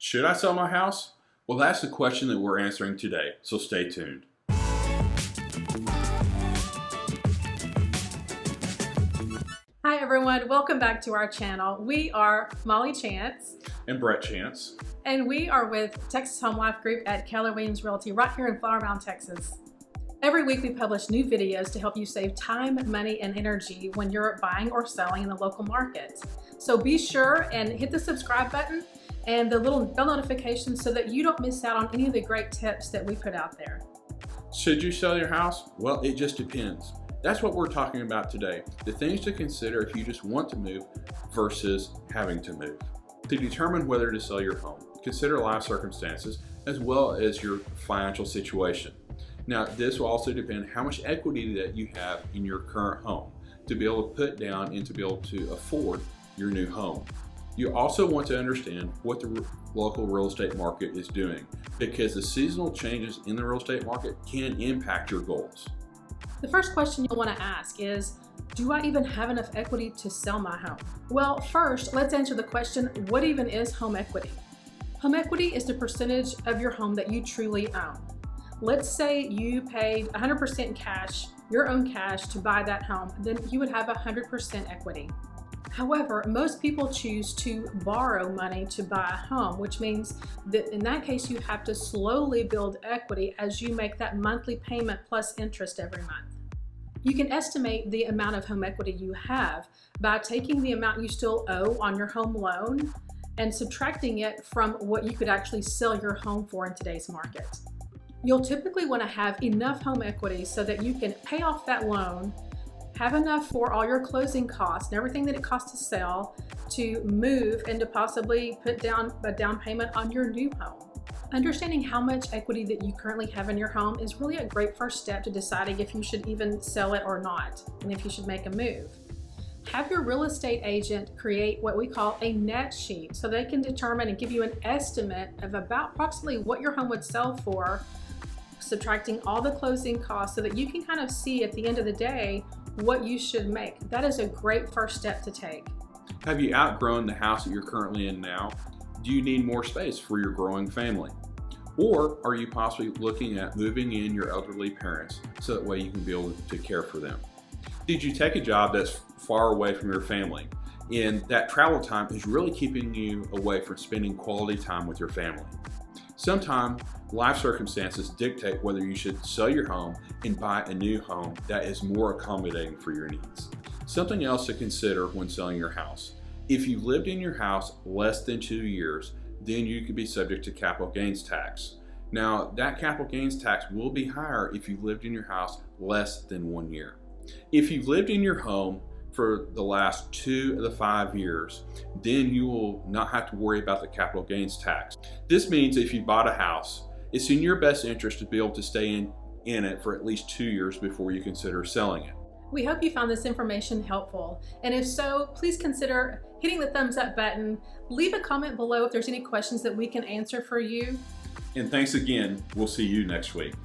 Should I sell my house? Well, that's the question that we're answering today, so stay tuned. Hi everyone, welcome back to our channel. We are Molly Chance. And Bret Chance. And we are with Texas Home Life Group at Keller Williams Realty right here in Flower Mound, Texas. Every week we publish new videos to help you save time, money, and energy when you're buying or selling in the local market. So be sure and hit the subscribe button and the little bell notification so that you don't miss out on any of the great tips that we put out there. Should you sell your house? Well, it just depends. That's what we're talking about today. The things to consider if you just want to move versus having to move. To determine whether to sell your home, consider life circumstances as well as your financial situation. Now, this will also depend how much equity that you have in your current home to be able to put down and to be able to afford your new home. You also want to understand what the local real estate market is doing, because the seasonal changes in the real estate market can impact your goals. The first question you'll want to ask is, do I even have enough equity to sell my home? Well, first, let's answer the question, what even is home equity? Home equity is the percentage of your home that you truly own. Let's say you paid 100% cash, your own cash, to buy that home, then you would have 100% equity. However, most people choose to borrow money to buy a home, which means that in that case, you have to slowly build equity as you make that monthly payment plus interest every month. You can estimate the amount of home equity you have by taking the amount you still owe on your home loan and subtracting it from what you could actually sell your home for in today's market. You'll typically want to have enough home equity so that you can pay off that loan, have enough for all your closing costs and everything that it costs to sell, to move and to possibly put down a down payment on your new home. Understanding how much equity that you currently have in your home is really a great first step to deciding if you should even sell it or not, and if you should make a move. Have your real estate agent create what we call a net sheet so they can determine and give you an estimate of about approximately what your home would sell for, subtracting all the closing costs, so that you can kind of see at the end of the day what you should make. That is a great first step to take. Have you outgrown the house that you're currently in now? Do you need more space for your growing family? Or are you possibly looking at moving in your elderly parents so that way you can be able to care for them? Did you take a job that's far away from your family, and that travel time is really keeping you away from spending quality time with your family? Sometimes life circumstances dictate whether you should sell your home and buy a new home that is more accommodating for your needs. Something else to consider when selling your house. If you lived in your house less than 2 years, then you could be subject to capital gains tax. Now, that capital gains tax will be higher if you lived in your house less than 1 year. If you've lived in your home for the last 2 of the 5 years, then you will not have to worry about the capital gains tax. This means if you bought a house, it's in your best interest to be able to stay in it for at least 2 years before you consider selling it. We hope you found this information helpful, and if so, please consider hitting the thumbs up button. Leave a comment below if there's any questions that we can answer for you. And thanks again. We'll see you next week.